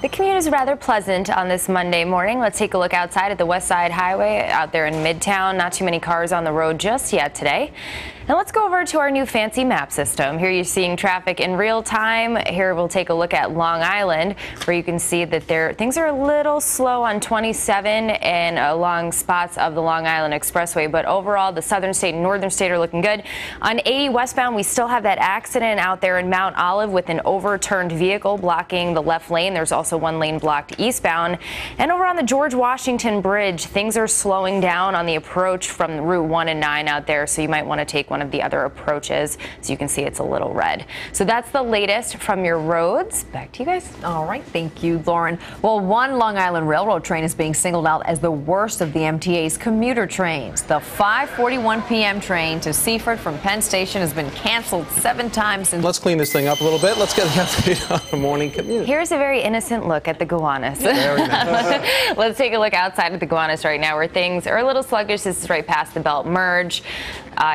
The commute is rather pleasant on this Monday morning. Let's take a look outside at the West Side Highway out there in Midtown. Not too many cars on the road just yet today. Now let's go over to our new fancy map system. Here you're seeing traffic in real time. Here we'll take a look at Long Island, where you can see that things are a little slow on 27 and along spots of the Long Island Expressway. But overall, the southern state and northern state are looking good. On 80 westbound, we still have that accident out there in Mount Olive with an overturned vehicle blocking the left lane. There's also one lane blocked eastbound. And over on the George Washington Bridge, things are slowing down on the approach from Route 1 and 9 out there. So you might want to take one of the other approaches. So you can see it's a little red. So that's the latest from your roads. Back to you guys. All right. Thank you, Lauren. Well, one Long Island Railroad train is being singled out as the worst of the MTA's commuter trains. The 5:41 p.m. train to Seaford from Penn Station has been canceled 7 times since. Let's clean this thing up a little bit. Let's get the update on the morning commute. Here's a very innocent look at the Gowanus. Very nice. Let's take a look outside of the Gowanus right now, where things are a little sluggish. This is right past the Belt Merge.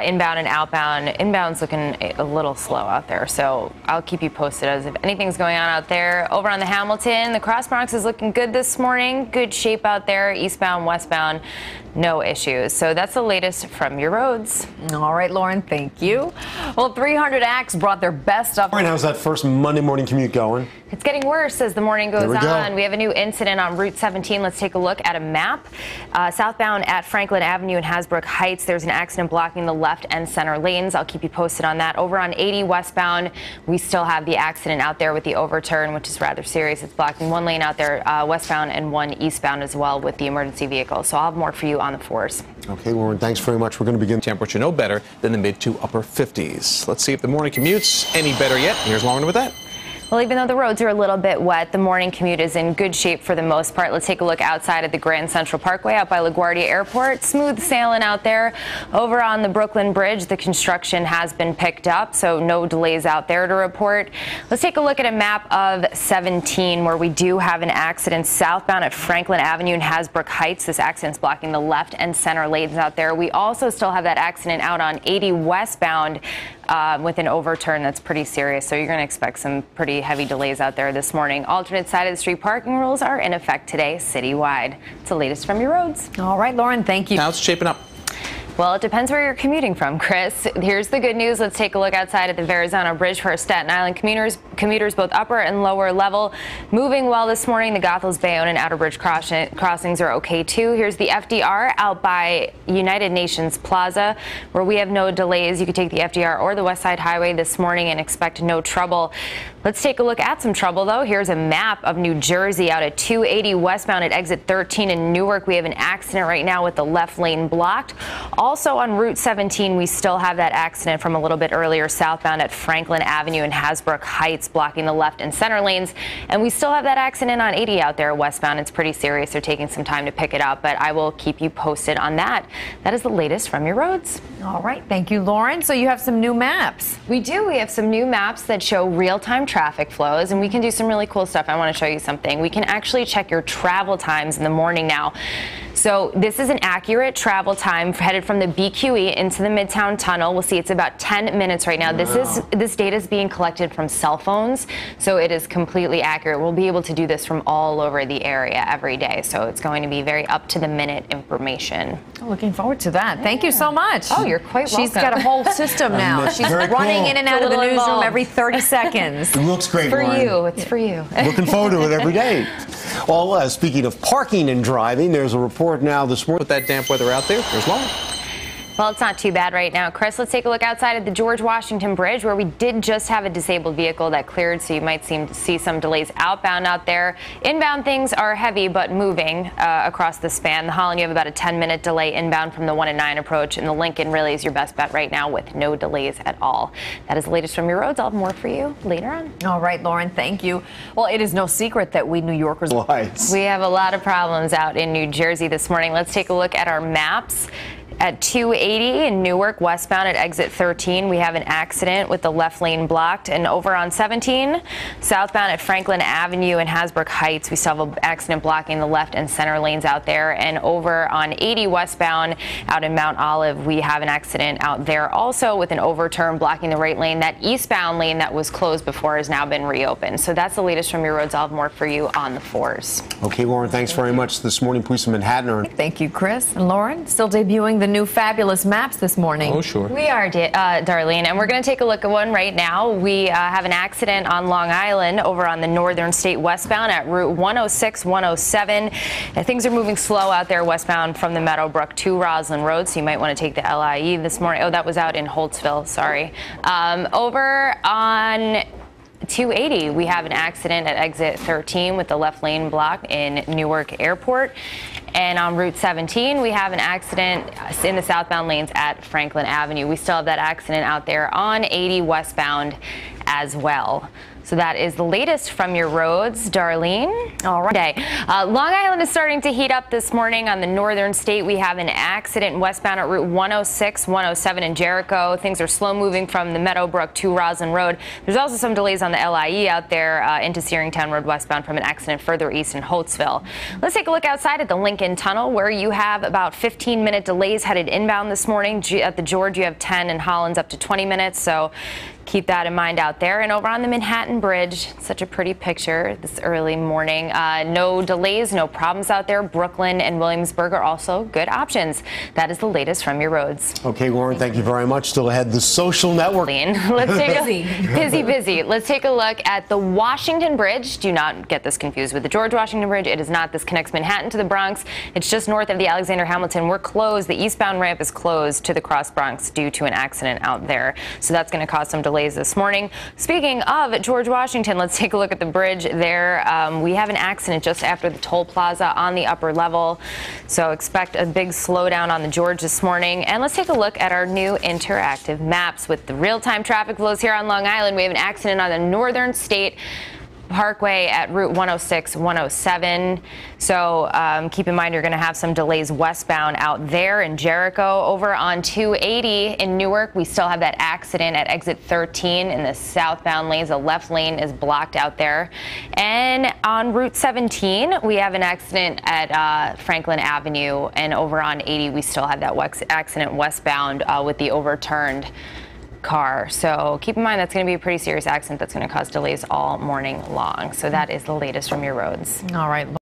Inbound and outbound. Inbound's looking a little slow out there, so I'll keep you posted as if anything's going on out there. Over on the Hamilton, the Cross Bronx is looking good this morning. Good shape out there. Eastbound, westbound, no issues. So that's the latest from your roads. All right, Lauren, thank you. Well, 300 acts brought their best up. Lauren, how's that first Monday morning commute going? It's getting worse as the morning goes on. Go. We have a new incident on Route 17. Let's take a look at a map. Southbound at Franklin Avenue in Hasbrook Heights, there's an accident blocking the left and center lanes. I'll keep you posted on that. Over on 80 westbound, we still have the accident out there with the overturn, which is rather serious. It's blocking one lane out there westbound and one eastbound as well with the emergency vehicle. So I'll have more for you on the 4s. Okay, Lauren, thanks very much. We're going to begin. Temperature no better than the mid to upper 50s. Let's see if the morning commute's any better yet. Here's Lauren with that. Well, even though the roads are a little bit wet, the morning commute is in good shape for the most part. Let's take a look outside at the Grand Central Parkway out by LaGuardia Airport. Smooth sailing out there. Over on the Brooklyn Bridge, the construction has been picked up, so no delays out there to report. Let's take a look at a map of 17, where we do have an accident southbound at Franklin Avenue in Hasbrook Heights. This accident's blocking the left and center lanes out there. We also still have that accident out on 80 westbound with an overturn that's pretty serious. So you're going to expect some pretty heavy delays out there this morning. Alternate side of the street parking rules are in effect today citywide. It's the latest from your roads. All right, Lauren, thank you. How's it shaping up? Well, it depends where you're commuting from, Chris. Here's the good news. Let's take a look outside at the Verrazano Bridge for our Staten Island commuters both upper and lower level. Moving well this morning. The Goethals, Bayonne, and Outer Bridge crossings are okay, too. Here's the FDR out by United Nations Plaza, where we have no delays. You could take the FDR or the West Side Highway this morning and expect no trouble. Let's take a look at some trouble, though. Here's a map of New Jersey out at 280 westbound at exit 13 in Newark. We have an accident right now with the left lane blocked. Also on Route 17, we still have that accident from a little bit earlier southbound at Franklin Avenue in Hasbrook Heights, blocking the left and center lanes. And we still have that accident on 80 out there westbound. It's pretty serious. They're taking some time to pick it up, but I will keep you posted on that. That is the latest from your roads. All right. Thank you, Lauren. So you have some new maps. We do. We have some new maps that show real-time traffic flows, and we can do some really cool stuff. I want to show you something. We can actually check your travel times in the morning now. So this is an accurate travel time headed from the BQE into the Midtown Tunnel. We'll see it's about 10 minutes right now. Wow. This data is being collected from cell phones, so it is completely accurate. We'll be able to do this from all over the area every day, so it's going to be very up-to-the-minute information. Looking forward to that. Yeah. Thank you so much. Oh, you're quite welcome. She's got a whole system now. She's running in and out of the newsroom every 30 seconds. It looks great, for Lauren. you. It's for you. Looking forward to it every day. Well, speaking of parking and driving, there's a report now this morning. With that damp weather out there, there's Lauren. Well, it's not too bad right now. Chris, let's take a look outside at the George Washington Bridge, where we did just have a disabled vehicle that cleared, so you might see some delays outbound out there. Inbound things are heavy but moving across the span. The Holland, you have about a 10-minute delay inbound from the 1 and 9 approach, and the Lincoln really is your best bet right now with no delays at all. That is the latest from your roads. I'll have more for you later on. All right, Lauren, thank you. Well, it is no secret that we New Yorkers... Lights. We have a lot of problems out in New Jersey this morning. Let's take a look at our maps. At 280 in Newark, westbound at exit 13, we have an accident with the left lane blocked. And over on 17, southbound at Franklin Avenue and Hasbrook Heights, we still have an accident blocking the left and center lanes out there. And over on 80 westbound out in Mount Olive, we have an accident out there also with an overturn blocking the right lane. That eastbound lane that was closed before has now been reopened. So that's the latest from your roads. I'll have more for you on the 4s. Okay, Lauren, thanks very much this morning. Police in Manhattan. Thank you, Chris. And Lauren, still debuting the new fabulous maps this morning. Oh, sure. We are, Darlene, and we're going to take a look at one right now. We have an accident on Long Island over on the northern state westbound at Route 106, 107. And things are moving slow out there westbound from the Meadowbrook to Roslyn Road, so you might want to take the LIE this morning. Oh, that was out in Holtzville, sorry. Over on 280, we have an accident at exit 13 with the left lane block in Newark Airport. And on Route 17, we have an accident in the southbound lanes at Franklin Avenue. We still have that accident out there on 80 westbound as well. So that is the latest from your roads, Darlene. All right. Long Island is starting to heat up this morning on the northern state. We have an accident westbound at Route 106, 107 in Jericho. Things are slow moving from the Meadowbrook to Roslyn Road. There's also some delays on the LIE out there into Searingtown Road westbound from an accident further east in Holtzville. Let's take a look outside at the Lincoln Tunnel, where you have about 15-minute delays headed inbound this morning. At the George, you have 10, and Hollins up to 20 minutes. So keep that in mind out there. And over on the Manhattan Bridge, such a pretty picture this early morning. No delays, no problems out there. Brooklyn and Williamsburg are also good options. That is the latest from your roads. Okay, Lauren, thank you very much. Still ahead, the social network. Let's take busy. Let's take a look at the Washington Bridge. Do not get this confused with the George Washington Bridge. It is not. This connects Manhattan to the Bronx. It's just north of the Alexander Hamilton. We're closed. The eastbound ramp is closed to the Cross Bronx due to an accident out there. So that's going to cause some delays this morning. Speaking of George Washington, let's take a look at the bridge there. We have an accident just after the toll plaza on the upper level. So expect a big slowdown on the George this morning. And let's take a look at our new interactive maps with the real-time traffic flows here on Long Island. We have an accident on the northern state Parkway at Route 106, 107. So keep in mind you're going to have some delays westbound out there in Jericho. Over on 280 in Newark, we still have that accident at exit 13 in the southbound lanes. The left lane is blocked out there. And on Route 17, we have an accident at Franklin Avenue. And over on 80, we still have that accident westbound with the overturned car. So keep in mind that's going to be a pretty serious accident that's going to cause delays all morning long. So that is the latest from your roads. All right.